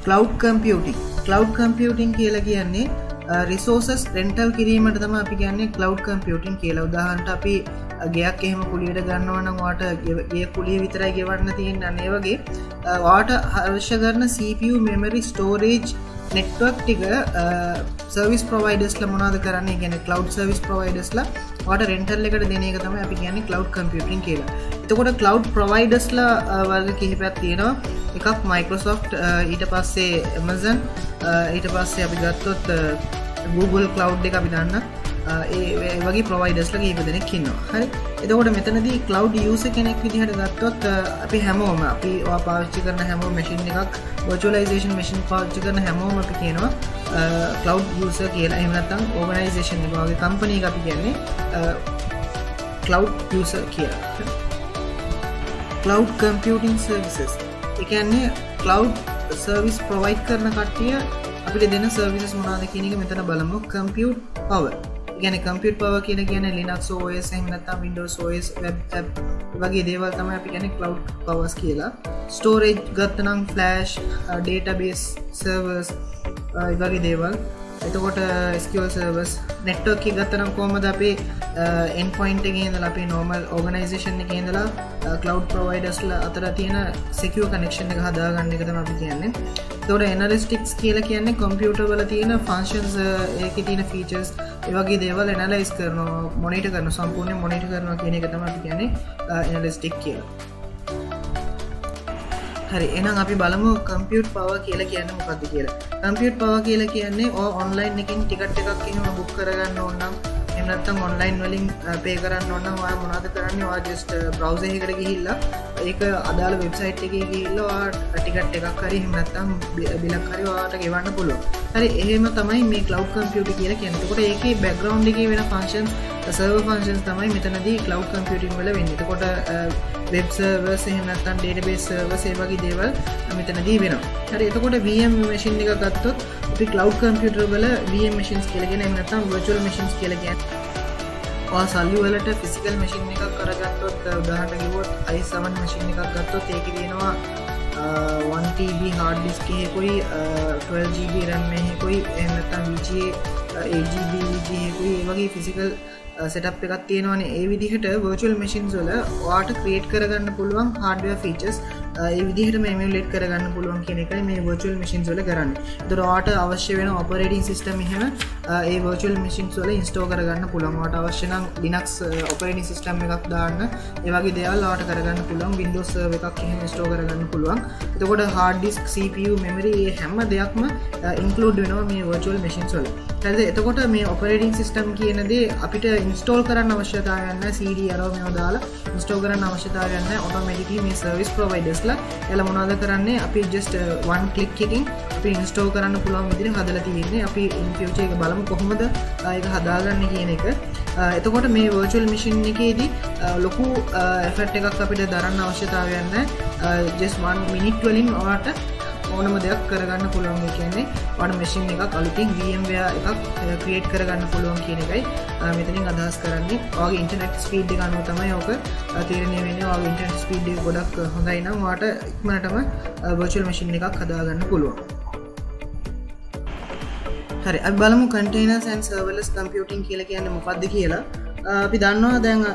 cloud computing කියලා කියන්නේ resources rental කිරීමට තමයි අපි කියන්නේ cloud computing කියලා. උදාහරණට අපි ගයක් එහෙම කුලියට ගන්නවා නම් ඔයාට ගේ කුලිය විතරයි ගෙවන්න තියෙන්නේ. අන්න ඒ වගේ ඔයාට අවශ්‍ය කරන CPU memory storage network ටික service providers ලා මොනවද කරන්නේ? කියන්නේ cloud service providers ලා ඔයාට rental එකට දෙන එක තමයි අපි කියන්නේ cloud computing කියලා. එතකොට cloud providers ලා වර්ග කිහිපයක් තියෙනවා. එකක් Microsoft, ඊට පස්සේ Amazon, ඊට පස්සේ අපි ගත්තොත් Google Cloud එක අපි දන්න ඒ වගේ providers ලා කීප දෙනෙක් ඉන්නවා. හරි. එතකොට මෙතනදී cloud user කෙනෙක් විදිහට ගත්තොත් අපි හැමෝම අපි ඔයා පාවිච්චි කරන හැමෝම machine එකක් virtualization machine පාවිච්චි කරන හැමෝම අපි කියනවා cloud user කියලා. එහෙම නැත්නම් organization එක වගේ company එක අපි කියන්නේ cloud user කියලා. cloud computing services ඒ කියන්නේ cloud service provide කරන කට්ටිය අපිට දෙන services මොනවද කියන එක මෙතන බලමු. compute power කියන්නේ compute power කියන්නේ Linux OS එහෙම නැත්නම් Windows OS web app වගේ දේවල් තමයි අපි කියන්නේ cloud powers කියලා. storage ගත්තනම් flash, database servers ඒ වගේ දේවල්. එතකොට SQL servers, network එක ගත්තනම් කොහමද අපි endpoint එකේ ඉඳලා අපි normal organization එකේ ඉඳලා cloud providers ලා අතර තියෙන secure connection එක හදාගන්න එක තමයි අපි කියන්නේ. එතකොට analytics කියලා කියන්නේ computer වල තියෙන functions ඒකේ තියෙන features ඒ වගේ දේවල් analyze කරනවා, monitor කරනවා, සම්පූර්ණයෙන් monitor කරනවා කියන එක තමයි අපි කියන්නේ analytics කියලා. හරි, එහෙනම් අපි බලමු compute power කියලා කියන්නේ මොකක්ද කියලා. compute power කියලා කියන්නේ online එකකින් ටිකට් එකක් එහෙම book කරගන්න ඕන නම් එහෙම නැත්නම් online වලින් pay කරන්න ඕන නම් ඔයා මොනවද කරන්නේ? ඔයා just browser එකකට ගිහිල්ලා ඒක අදාළ website එකේ ගිහිල්ලා ඔයා ටිකට් එකක් හරි එහෙම නැත්නම් බිලක් හරි ඔයාට ගෙවන්න පුළුවන්. හරි, එහෙම තමයි මේ cloud computing කියලා කියන්නේ. එතකොට ඒකේ background එකේ වෙන functions, server functions තමයි මෙතනදී cloud computing වල වෙන්නේ. එතකොට web servers එහෙම නැත්නම් database servers ඒ වගේ දේවල් මෙතනදී වෙනවා. හරි, එතකොට VM machine එක ගත්තොත් අපි cloud computer වල VM machines කියලා කියන එහෙම නැත්නම් virtual machines කියලා කියන්නේ. ඔයා සල්ලි වලට physical machine එකක් කරගත්තොත් උදාහරණයක් කිව්වොත් i7 machine එකක් ගත්තොත් ඒකේ තියෙනවා 1TB hard disk එකකුයි 12GB RAM එකකුයි එහෙම නැත්නම් VGA 8GB VGA එකකුයි ඒ වගේ physical setup එකක් තියෙනවානේ. ඒ විදිහට virtual machines වල ඔයාට create කරගන්න පුළුවන් hardware features ඒ විදිහටම emulate කරගන්න පුළුවන් කියන එකයි මේ virtual machines වල කරන්නේ. ඒතර ඔයාට අවශ්‍ය වෙන operating system එහෙම ඒ virtual machines වල install කරගන්න පුළුවන්. ඔයාට අවශ්‍ය නම් Linux operating system එකක් දාන්න ඒ වගේ දේවල් ඔයාට කරගන්න පුළුවන්. Windows server එකක් එහෙම install කරගන්න පුළුවන්. එතකොට hard disk, CPU, memory මේ හැම දෙයක්ම include වෙනවා මේ virtual machines වල. හරිද? එතකොට මේ operating system කියන දේ අපිට install කරන්න අවශ්‍යතාවයක් නැහැ. CD arrow මේව දාලා install කරන්න අවශ්‍යතාවයක් නැහැ. automatically මේ service providers ලා එයාලා මොනවද කරන්නේ? අපි just one click එකකින් අපි install කරන්න පුළුවන් විදිහට හදලා තියෙන්නේ. අපි in future එක බලමු කොහොමද ඒක හදාගන්නේ කියන එක. එතකොට මේ virtual machine එකේදී ලොකු effort එකක් අපිට දරන්න අවශ්‍යතාවයක් නැහැ. just 1 minute වලින් ඔයාට ඕනම දෙයක් කරගන්න පුළුවන්. ඒ කියන්නේ ඔයාට machine එකක් අලුතින් VMware එකක් create කරගන්න පුළුවන් කියන එකයි මෙතනින් අදහස් කරන්නේ. ඔයාගේ internet speed එක අනුව තමයි ඔක තීරණය වෙන්නේ. ඔයාගේ internet speed එක ගොඩක් හොඳයි නම් ඔයාට ඉක්මනටම virtual machine එකක් හදාගන්න පුළුවන්. හරි, අපි බලමු containers and serverless computing කියලා කියන්නේ මොකක්ද කියලා. අපි දන්නවා දැන්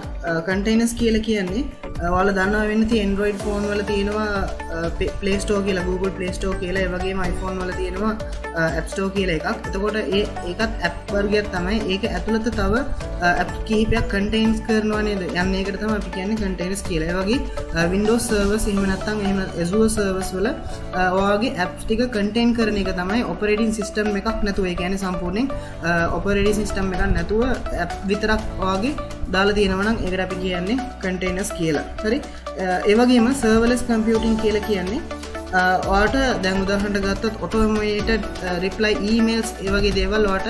containers කියලා කියන්නේ ඔයාලා දන්නවා වෙන්නේ තියෙන Android phone වල තියෙනවා Play Store කියලා, Google Play Store කියලා, ඒ වගේම iPhone වල තියෙනවා App Store කියලා එකක්. එතකොට ඒකත් app වර්ගයක් තමයි. ඒක ඇතුළත තව app කිහිපයක් contains කරනවා නේද? යන්න ඒකට තමයි අපි කියන්නේ containers කියලා. ඒ වගේ Windows servers එහෙම නැත්නම් එහෙම Azure servers වල ඔයාගේ apps ටික contain කරන එක තමයි operating system එකක් නැතුව. ඒ කියන්නේ සම්පූර්ණයෙන් operating system එකක් නැතුව app විතරක් ඔයාගේ දාලා තියෙනවා නම් ඒකට අපි කියන්නේ containers කියලා. හරි, ඒ වගේම serverless computing කියලා කියන්නේ ඔයාට දැන් උදාහරණයක් ගත්තොත් automated reply emails ඒ වගේ දේවල් ඔයාට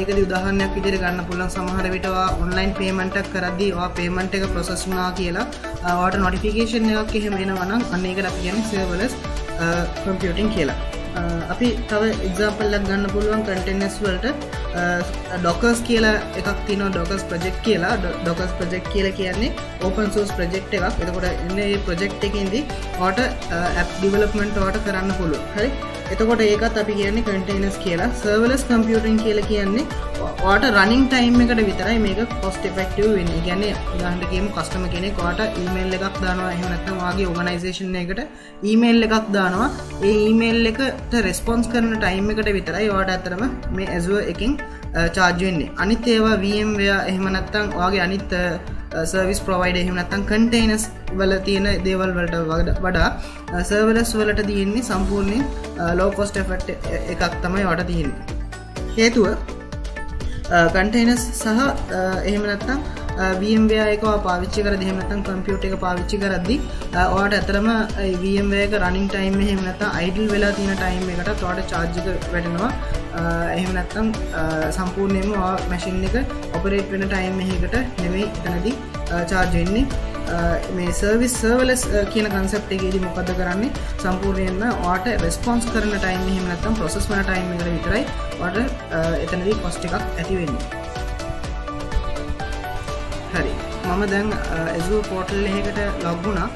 ඒකදී උදාහරණයක් විදිහට ගන්න පුළුවන්. සමහර විට ඔයා online payment එකක් කරද්දී ඔයා payment එක process වුණා කියලා ඔයාට notification එකක් එහෙම එනවා නම් අන්න ඒකට අපි කියන්නේ serverless computing කියලා. අපි තව example එකක් ගන්න පුළුවන් containers වලට. Dockers කියලා එකක් තියෙනවා, Dockers project කියලා. Dockers project කියලා කියන්නේ open source project එකක්. එතකොට මේ project එකකින්දී ඔයාට app development ඔයාට කරන්න පුළුවන්. හරි, එතකොට ඒකත් අපි කියන්නේ containers කියලා. serverless computing කියලා කියන්නේ ඔයාට running time එකට විතරයි මේක cost effective වෙන්නේ. ඒ කියන්නේ උදාහරණයක් කියමු customer කෙනෙක් ඔයාට email එකක් දානවා. එහෙම නැත්නම් ඔයාගේ organization එකකට email එකක් දානවා. ඒ email එකට response කරන time එකට විතරයි ඔයාට අතරම මේ Azure එකෙන් charge වෙන්නේ. අනිත් ඒවා VMware එහෙම නැත්නම් ඔයාගේ අනිත් service provider එහෙම නැත්නම් containers වල තියෙන දේවල් වලට වඩා serverless වලට තියෙන්නේ සම්පූර්ණයෙන් low cost effect එකක් තමයි ඔයාට තියෙන්නේ. හේතුව containers සහ එහෙම නැත්නම් VMware එක පාවිච්චි කරද්දී එහෙම නැත්නම් computer එක පාවිච්චි කරද්දී ඔයාට අතරම VMware එක running time එහෙම නැත්නම් idle වෙලා තියෙන time එකටත් ඔයාට charge එක වැටෙනවා. එහෙම නැත්නම් සම්පූර්ණයෙන්ම මැෂින් එක ඔපරේට් වෙන ටයිම් එකකට නෙමෙයි එතනදී charge වෙන්නේ. මේ serverless කියන concept එකේදී මොකද කරන්නේ සම්පූර්ණයෙන්ම ඔයාට response කරන ටයිම් එහෙම නැත්නම් process කරන ටයිම් එකට විතරයි ඔයාට එතනදී cost එකක් ඇති වෙන්නේ. හරි මම දැන් Azure portal එකකට log වුණා.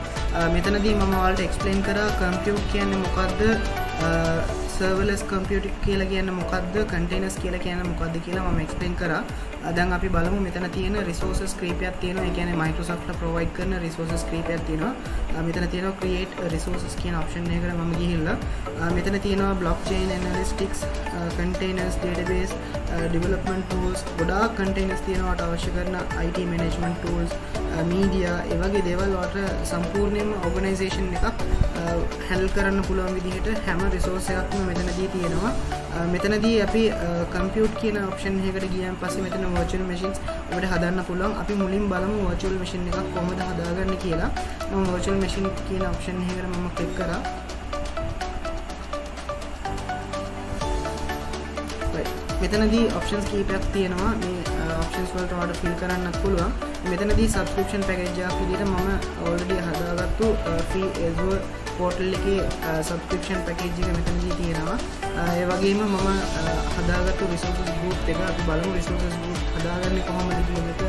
මෙතනදී මම ඔයාලට explain කරා compute කියන්නේ මොකද්ද, serverless computing කියලා කියන්නේ මොකද්ද, containers කියලා කියන්නේ මොකද්ද කියලා මම explain කරා. දැන් අපි බලමු මෙතන තියෙන resources creep එකක් තියෙනවා. ඒ කියන්නේ Microsoft provide කරන resources creep එකක් තියෙනවා. මෙතන තියෙනවා create resources කියන option එකකට මම ගිහිල්ලා මෙතන තියෙනවා blockchain analytics, containers, database, development tools, ගොඩාක් containers තියෙනවා. අවශ්‍ය කරන IT management tools, media ඒ වගේ දේවල් වලට සම්පූර්ණයෙන්ම organization එකක් handle කරන්න පුළුවන් විදිහට හැම resource එකක්ම මෙතනදී තියෙනවා. මෙතනදී අපි compute කියන option එකකට ගියන් පස්සේ මෙතන virtual machines අපිට හදන්න පුළුවන්. අපි මුලින් බලමු virtual machine එකක් කොහොමද හදාගන්නේ කියලා. මම virtual machine කියන option එකකට මම click කරා. මෙතනදී options කීපයක් තියෙනවා. මේ options වලට ඔයාලට fill කරන්නත් පුළුවන්. මෙතනදී subscription package එකක් විදිහට මම already හදාගත්තු free Azure portal එකේ subscription package එක මෙතනදී තියෙනවා. ඒ වගේම මම හදාගත්තු resources group එක අපි බලමු resources group හදාගන්නේ කොහොමද කියන එක.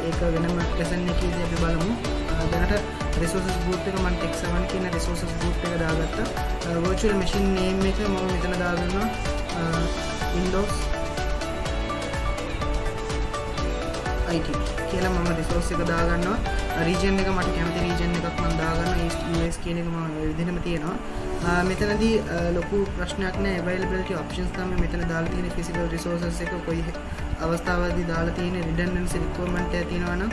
ඒක වෙනම lesson එකේදී අපි බලමු. දැනට resources group එක මම tech7 කියන resources group එක දාගත්තා. virtual machine name එක මම මෙතන දාගන්නවා Windows IT කියලා මම resource එක දාගන්නවා. region එක මට කැමති region එකක් මම දාගන්නවා. East US කියන එක මම විදිහටම තියෙනවා. මෙතනදී ලොකු ප්‍රශ්නයක් නැහැ. availability options තමයි මෙතන දාලා තියෙන physical resources එක කොයි අවස්ථාවකදී දාලා තියෙන redundancy requirement එක තියෙනවා නම්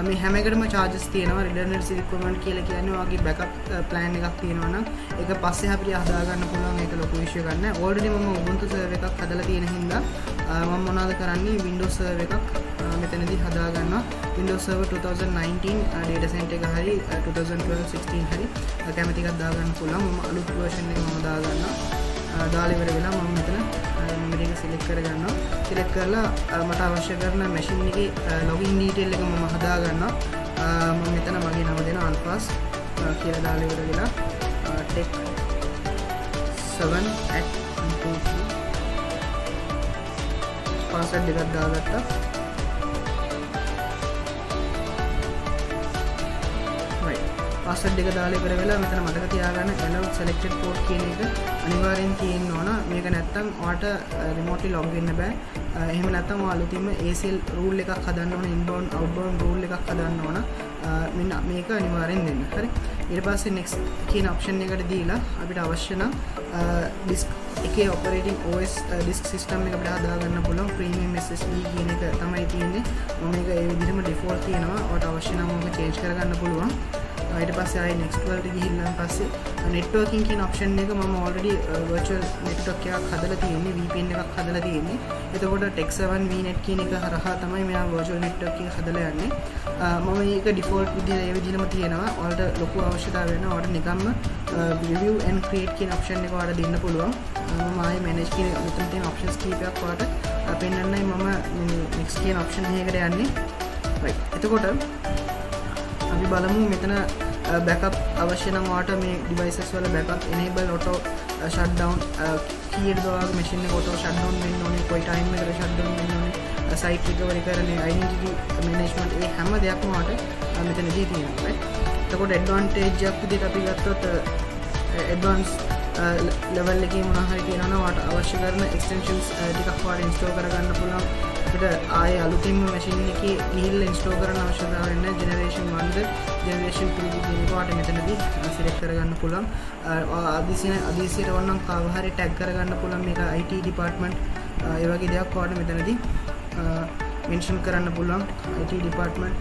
මේ හැම එකටම charges තියෙනවා. redundancy requirement කියලා කියන්නේ ඔයාගේ backup plan එකක් තියෙනවා නම් ඒක පස්සේ අපිට හදා ගන්න පුළුවන්. ඒක ලොකු issue එකක් නෑ. already මම Ubuntu server එකක් හදලා තියෙන හින්දා මම මොනවද කරන්නේ Windows server එකක් මෙතනදී හදා ගන්නවා. Windows Server 2019 data center එක හරි 2012-16 හරි කැමති එකක් දා ගන්න පුළුවන්. මම අලුත් version එක මම දා ගන්නවා. දාලා ඉවර වෙලා මම මෙතන memory එක select කර ගන්නවා. select කරලා මට අවශ්‍ය කරන machine එකේ login detail එක මම හදා ගන්නවා. මම මෙතන මගේ නම දෙනවා alphas කියලා දාලා ඉවර වෙලා tech7@123 password එකක් දාගත්තා. password එක දාලා ඉවර වෙලා මෙතන මතක තියාගන්න allow selected port කියන එක අනිවාර්යෙන් තියෙන්න ඕන. මේක නැත්තම් ඔයාට remotely log වෙන්න බෑ. එහෙම නැත්තම් ඔයා අලුතින්ම ACL rule එකක් හදන්න ඕන, inbound outbound rule එකක් හදන්න ඕන. මෙන්න මේක අනිවාර්යෙන් දෙන්න. හරි. ඊට පස්සේ next කියන option එකට දීලා අපිට අවශ්‍ය නම් disk එකේ operating OS disk system එක අපිට හදා ගන්න පුළුවන්. premium SSD කියන එක තමයි තියෙන්නේ. මම මේක ඒ විදිහටම default තියෙනවා. ඔයාට අවශ්‍ය නම් මේක change කරගන්න පුළුවන්. ඊට පස්සේ ආයි next වලට ගිහිල්ලා පස්සේ networking කියන option එක මම already virtual network එකක් හදලා තියෙන්නේ, VPN එකක් හදලා තියෙන්නේ. එතකොට tech7 vnet කියන එක හරහා තමයි මෙයා virtual network එක හදලා යන්නේ. මම මේක default විදිහට ඒ විදිහටම තියෙනවා. ඔයාලට ලොකු අවශ්‍යතාවය වෙනවා. ඔයාලට නිකම්ම review and create කියන option එක ඔයාලට දෙන්න පුළුවන්. මම ආයි manage කියන මෙතන තියෙන options කීපයක් ඔයාලට පෙන්නන්නයි මම next කියන option එකකට යන්නේ. right. එතකොට අපි බලමු මෙතන backup අවශ්‍ය නම් ඔයාලට මේ devices වල backup enable auto shutdown කීයද ඔයාගේ machine එක auto shutdown වෙන්න ඕනේ, කොයි time එකකට shutdown වෙන්න ඕනේ, site recovery කරන්නේ, identity management ඒ හැම දෙයක්ම ඔයාලට මෙතනදී තියෙනවා. right. එතකොට advantage එකක් විදිහට අපි ගත්තොත් advanced level එකේ මොනවා හරි තියෙනවා නම් ඔයාලට අවශ්‍ය කරන extensions ටිකක් ඔයාලට install කරගන්න පුළුවන්. අපිට ආයේ අලුතින්ම machine එකේ ගිහිල්ලා install කරන්න අවශ්‍යතාවය නැහැ. generation 1ද generation 2ද කියන එක ඔයාලට මෙතනදී select කරගන්න පුළුවන්. අදිසියට වන්නම් කාව හරි tag කරගන්න පුළුවන් මේක IT department ඒ වගේ දෙයක් ඔයාලට මෙතනදී mention කරන්න පුළුවන්. IT department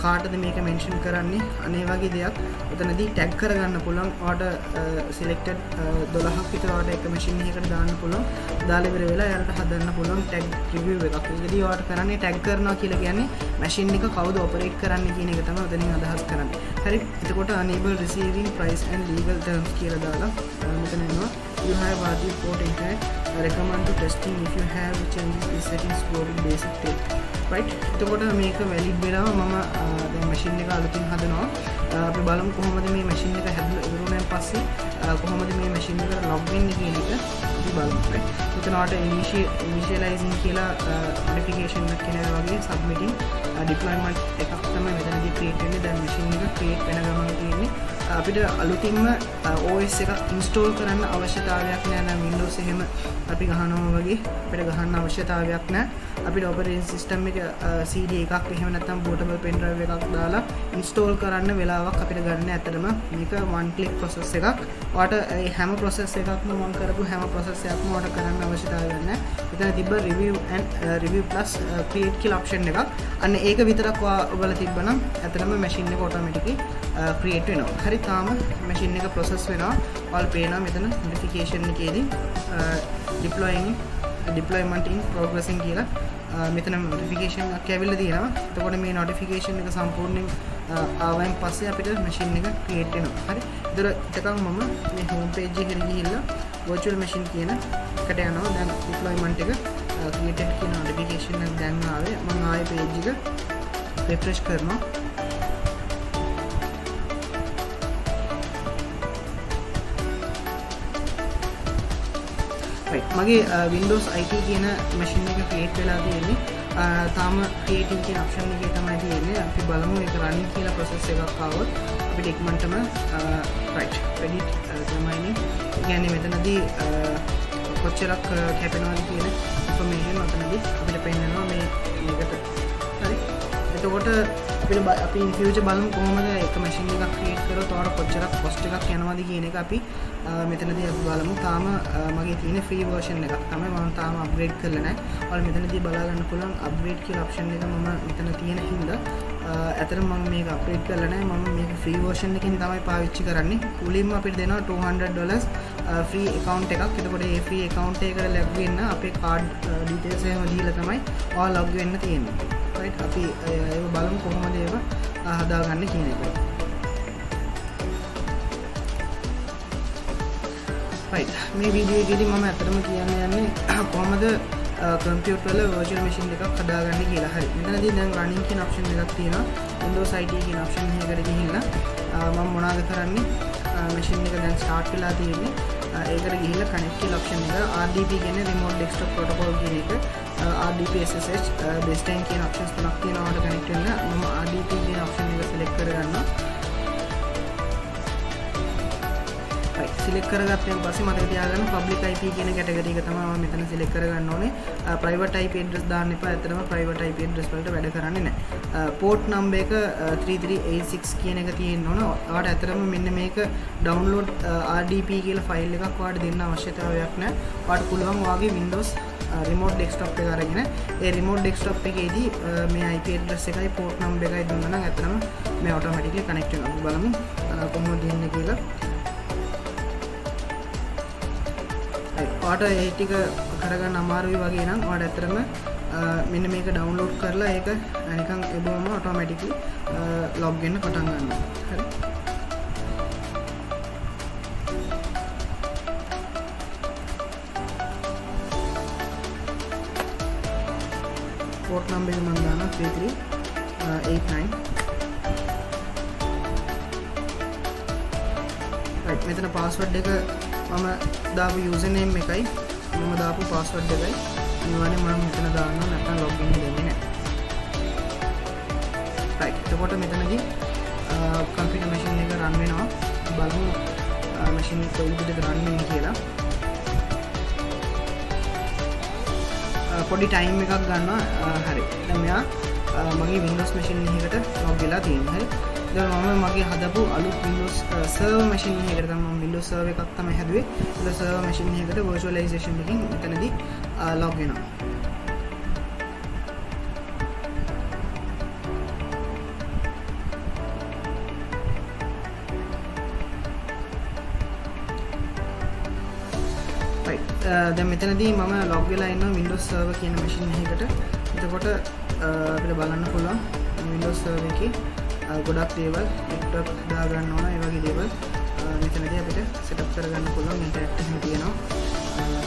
කාටද මේක mention කරන්නේ අනේ වගේ දෙයක් එතනදී tag කරගන්න පුළුවන්. ඔයාලට selected 12ක් විතර ඔයාලට එක machine එකකට දාන්න පුළුවන්. දාලා ඉවර වෙලා එයාලට හදන්න පුළුවන් tag review එකක්. ඒකදී ඔයාලට කරන්නේ tag කරනවා කියලා කියන්නේ machine එක කවුද operate කරන්නේ කියන එක තමයි උතනින් අදහස් කරන්නේ. හරි. එතකොට enable receiving price and legal terms කියලා දාලා මෙතන එනවා you have RD port internet recommend to testing if you have changes the settings for basic tech. right. එතකොට මේක valid වෙනවා. මම දැන් machine එක අලුතින් හදනවා. අපි බලමු කොහොමද මේ machine එක හැදලා ඉවරුණාන් පස්සේ කොහොමද මේ machine එකට log වෙන්නේ කියන එක අපි බලමු. right. මෙතනට initializing කියලා notification එකක් එනවා වගේ submitting deployment එකක් තමයි මෙතනදී create වෙන්නේ. දැන් machine එක create වෙන ගමන් තියෙන්නේ අපිට අලුතින්ම OS එකක් install කරන්න අවශ්‍යතාවයක් නැහැ. නම් Windows එහෙම අපි ගහනවා වගේ අපිට ගහන්න අවශ්‍යතාවයක් නැහැ. අපිට operating system එක CD එකක් එහෙම නැත්නම් bootable pen drive එකක් දාලා install කරන්න වෙලාවක් අපිට ගන්න. ඇත්තටම මේක one click process එකක්. ඔයාට මේ හැම process එකක්ම මම කරපු හැම process එකක්ම ඔයාට කරන්න අවශ්‍යතාවයක් නැහැ. මෙතන තිබ්බ review plus create කියලා option එකක්. අන්න ඒක විතරක් ඔයාලා තිබ්බනම් ඇත්තටම machine එක automatically create වෙනවා. හරි. තාම machine එක process වෙනවා. ඔයාලා පේනවා මෙතන notification එකේදී deployment in progressing කියලා මෙතන notification එකක් ඇවිල්ලා තියෙනවා. එතකොට මේ notification එක සම්පූර්ණයෙන් ආවයින් පස්සේ අපිට machine එක create වෙනවා. හරි. එතකන් මම මේ home page එකට ගිහිල්ලා virtual machine කියන එකට යනවා. දැන් deployment එක created කියන notification එක දැන් ආවේ. මම ආයේ page එක refresh කරනවා. මගේ Windows IT කියන machine එක create වෙලා තියෙන්නේ. තාම creating කියන option එකේ තමයි තියෙන්නේ. අපි බලමු ඒක running කියලා process එකක් ආවොත් අපිට ඉක්මනටම right ready තමයි. කියන්නේ මෙතනදී කොච්චරක් කැපෙනවද කියන information මෙතනදී අපිට පෙන්නනවා මේකට. හරි. එතකොට අපි in future බලමු කොහොමද එක machine එකක් create කරොත් ඔයාලට කොච්චරක් cost එකක් යනවද කියන එක අපි මෙතනදී අපි බලමු. තාම මගේ තියෙන free version එකක් තමයි. මම තාම upgrade කරලා නැහැ. ඔයාලා මෙතනදී බලා ගන්න පුළුවන් upgrade කියලා option එක මම මෙතන තියෙන හින්දා ඇත්තටම මම මේක upgrade කරලා නැහැ. මම මේක free version එකකින් තමයි පාවිච්චි කරන්නේ. මුලින්ම අපිට දෙනවා $200 free account එකක්. එතකොට මේ free account එකට log වෙන්න අපේ card details එහෙම දීලා තමයි ඔයාලා log වෙන්න තියෙන්නේ. right. අපි ඒක බලමු කොහොමද ඒක හදාගන්නේ කියන එක. right. මේ වීඩියෝ එකේදී මම අතරම කියන්න යන්නේ කොහොමද computer වල virtual machine එකක් හදාගන්නේ කියලා. හරි. මෙතනදී දැන් running කියන option එකක් තියෙනවා. Windows IT කියන option එකකට ගිහිල්ලා මම මොනවද කරන්නේ machine එක දැන් start වෙලා තියෙන්නේ. ඒකට ගිහිල්ලා connect කියලා option එක RDP කියන්නේ remote desktop protocol කියන එක RDP SSH baseline කියන options තුනක් තියෙනවා. ඔයාලට connect වෙන්න මම RDP කියන option එක select කරගන්නවා. select කරගත්තන් පස්සේ මතක තියාගන්න public IP කියන කැටගරි එක තමයි මම මෙතන select කරගන්න ඕනේ. private IP address දාන්න එපා. ඇත්තටම private IP address වලට වැඩ කරන්නේ නැහැ. port number එක 3386 කියන එක තියෙන්න ඕන. ඔයාලට ඇත්තටම මෙන්න මේක download RDP කියලා file එකක් ඔයාලට දෙන්න අවශ්‍යතාවයක් නැහැ. ඔයාලට පුළුවන් ඔයාගේ Windows remote desktop එක අරගෙන ඒ remote desktop එකේදී මේ IP address එකයි port number එකයි දුන්නා නම් ඇත්තටම මේ automatically connect වෙනවා. අපි බලමු කොහොමද දෙන්නේ කියලා. ඔයාලට ඒ ටික කරගන්න අමාරුයි වගේ නම් ඔයාලට ඇත්තටම මෙන්න මේක ඩවුන්ලෝඩ් කරලා ඒක නිකන් එබවම ඔටෝමැටිකලි ලොග් වෙන්න පටන් ගන්නවා. හරි. port number එක මම දානවා 3389. right. මෙතන password එක මම දාපු username එකයි මම දාපු password එකයි අනිවාර්යයෙන්ම මම මෙතන දානවා නැත්නම් login දෙන්නේ නැහැ. right. එතකොට මෙතනදී computer machine එක run වෙනවා. බලමු මැෂින් එක කොයි විදිහට රන් වෙන්නේ කියලා. පොඩි ටයිම් එකක් ගන්නවා. හරි. දැන් මෙයා මගේ Windows machine එකකට log වෙලා තියෙනවා. හරි. දැන් මම මගේ හදපු අලුත් Windows server machine එකකට තමයි මම Windows server එකක් තමයි හැදුවේ. Windows server machine එකකට virtualization එකකින් මෙතනදී log වෙනවා. දැන් මෙතනදී මම log වෙලා ඉන්නවා Windows server කියන machine එකකට. එතකොට අපිට බලන්න පුළුවන් Windows server එකේ ගොඩක් දේවල් network දා ගන්න ඕන ඒ වගේ දේවල් මෙතනදී අපිට setup කරගන්න පුළුවන් internet එකක් තියෙනවා.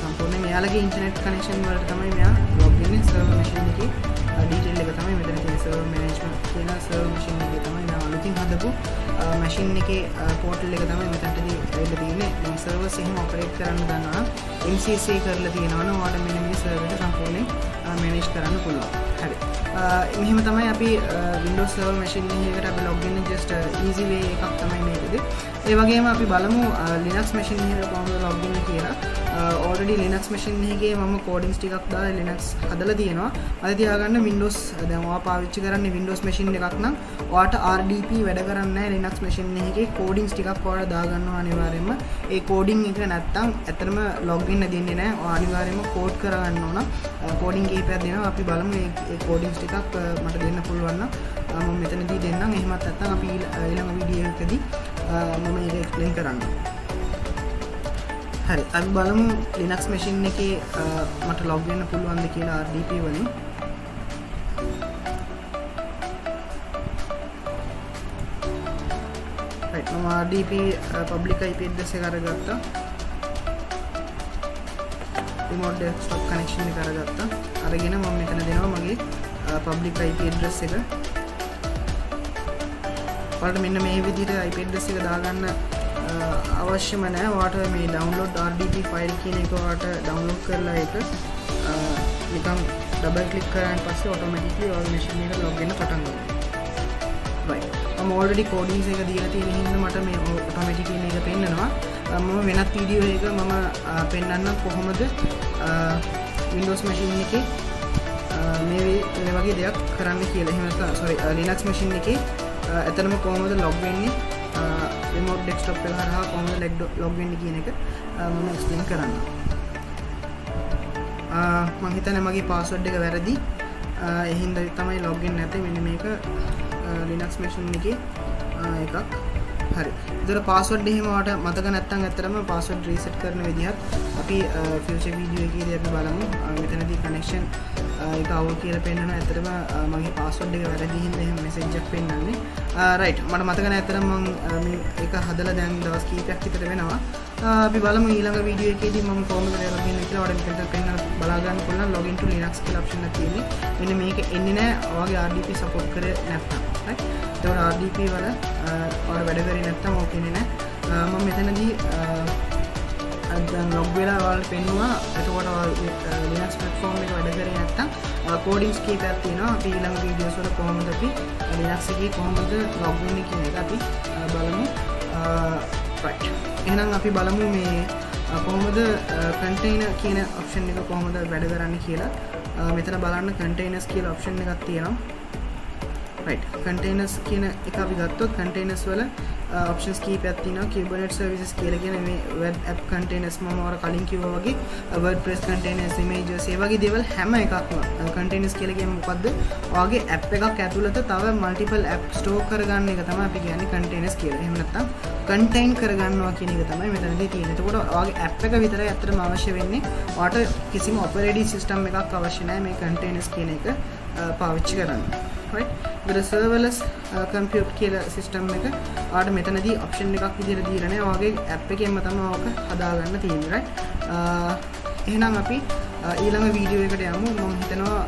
සම්පූර්ණයෙන් මෙයාලගේ internet connection වලට තමයි මෙයා log වෙන්නේ server machine එකේ detail එක තමයි මෙතන තියෙන server management කියන server machine එකේ තමයි මම අලුතින් හදපු machine එකේ portal එක තමයි මෙතනදී ඇවිල්ලා තියෙන්නේ. මේ servers එහෙම operate කරන්න දන්නවා නම් MCC කරලා තියෙනවා නම් ඔයාලට මෙන්න මේ server එක සම්පූර්ණයෙන් manage කරන්න පුළුවන්. හරි. මෙහෙම තමයි අපි Windows server machine එකකට අපි log වෙන්නේ just easy way එකක් තමයි මේකද. ඒ වගේම අපි බලමු Linux machine එකකට කොහොමද log වෙන්නේ කියලා. already Linux machine එකේ මම codings ටිකක් දාලා Linux හදලා තියෙනවා. අද තියාගන්න Windows දැන් ඔයා පාවිච්චි කරන්නේ Windows machine එකක් නම් ඔයාට RDP වැඩ කරන්නේ නැහැ Linux machine එකේ codings ටිකක් ඔයාලා දා ගන්නවා අනිවාර්යයෙන්ම. ඒ coding එක නැත්තම් ඇත්තටම log වෙන්න දෙන්නේ නැහැ. ඔයා අනිවාර්යයෙන්ම code කරගන්න ඕන. coding කීපයක් දෙනවා. අපි බලමු මේ codings ටිකක් මට දෙන්න පුළුවන් නම් මම මෙතනදී දෙන්නම්. එහෙමත් නැත්නම් අපි ඊළඟ වීඩියෝ එකදී මම ඒක explain කරන්නම්. හරි අපි බලමු Linux machine එකේ මට log වෙන්න පුළුවන්ද කියලා RDP වලින්. right මම RDP public IP address එක අරගත්තා. remote desktop connection එක අරගත්තා. අරගෙන මම මෙතන දෙනවා මගේ public IP address එක. ඔයාලට මෙන්න මේ විදිහට IP address එක දාගන්න අවශ්‍යම නැහැ. ඔයාට මේ download RDP file කියන එක ඔයාට download කරලා ඒක නිකන් double click කරාන් පස්සේ automatically ඔයාගේ machine එකට log වෙන්න පටන් ගන්නවා. right මම already codings එක දීලා තියෙන හින්දා මට මේ automatically මේක පෙන්නනවා. මම වෙනත් වීඩියෝ එක මම පෙන්නන්නම් කොහොමද Windows machine එකේ මේ වගේ දෙයක් කරන්න කියලා. එහෙම නැත්නම් sorry Linux machine එකේ ඇත්තටම කොහොමද log වෙන්නේ remote desktop එක හරහා කොහොමද log වෙන්නේ කියන එක මම explain කරන්න. මම හිතන්නේ මගේ password එක වැරදි. ඒ හින්දා තමයි log වෙන්නේ නැත්තේ. මෙන්න මේක Linux machine එකේ එකක්. හරි. ඒතර password එහෙම වට මතක නැත්නම් ඇත්තටම password reset කරන විදිහත් අපි future video එකේදී අපි බලමු. මෙතනදී connection ඒක අවුල් කියලා පෙන්නනවා. ඇත්තටම මගේ password එක වැරදි හින්දා එහෙම message එකක් පෙන්නන්නේ. right මට මතක නැහැ ඇත්තටම මම මේ ඒක හදලා දැන් දවස් කීපයක් විතර වෙනවා. අපි බලමු ඊළඟ වීඩියෝ එකේදී මම කොහොමද log වෙන්නේ කියලා ඔයාලට මෙතන පෙන්නන්න බලා ගන්න පුළුවන්. login to Linux කියලා option එකක් තියෙන්නේ. මෙන්න මේක එන්නේ නැහැ ඔයාගේ RDP support කරේ නැත්නම්. right ඒතකොට RDP වල ඔයාලා වැඩ කරේ නැත්නම් ඕක එන්නේ නැහැ. මම මෙතනදී දැන් log වෙලා ඔයාලට පෙන්නුවා. එතකොට Linux platform එක වැඩ කරේ නැත්නම් codings කීපයක් තියෙනවා. අපි ඊළඟ වීඩියෝස් වල කොහොමද අපි Linux එකේ කොහොමද log වෙන්නේ කියන එක අපි බලමු. right එහෙනම් අපි බලමු මේ කොහොමද container කියන option එක කොහොමද වැඩ කරන්නේ කියලා. මෙතන බලන්න containers කියලා option එකක් තියෙනවා. right containers කියන එක අපි ගත්තොත් containers වල options කීපයක් තියෙනවා. Kubernetes services කියලා කියන මේ web app containers මම ඔයාලා කලින් කිව්වා වගේ WordPress containers images ඒ වගේ දේවල් හැම එකක්ම containers කියලා කියන්නේ මොකද්ද? ඔයාගේ app එකක් ඇතුළත තව multiple app store කරගන්න එක තමයි අපි කියන්නේ containers කියලා. එහෙම නැත්නම් contain කරගන්නවා කියන එක තමයි මෙතනදී තියෙන්නේ. එතකොට ඔයාගේ app එක විතරයි අත්‍තරම අවශ්‍ය වෙන්නේ. ඔයාට කිසිම operating system එකක් අවශ්‍ය නැහැ මේ containers කියන එක පාවිච්චි කරන්න. right the serverless compute කියලා system එක ආට මෙතනදී option එකක් විදිහට දීලා නැහැ. ඔයාගේ app එකෙන්ම තමයි ඔක හදාගන්න තියෙන්නේ. right එහෙනම් අපි ඊළඟ වීඩියෝ එකට යමු. මම හිතනවා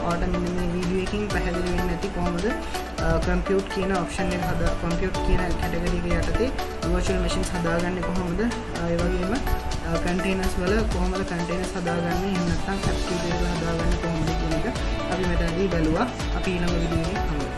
ඔයාලට මෙන්න මේ වීඩියෝ එකකින් පැහැදිලි වෙන්නේ නැති කොහොමද compute කියන option එක compute කියන category එක යටතේ virtual machines හදාගන්නේ කොහොමද? ඒ වගේම containers වල කොහොමද containers හදාගන්නේ? එහෙම නැත්නම් app tutorial හදාගන්නේ කොහොමද කියන එක අපි මෙතනදී බලුවා. අපි ඊළඟ වීඩියෝ එකේ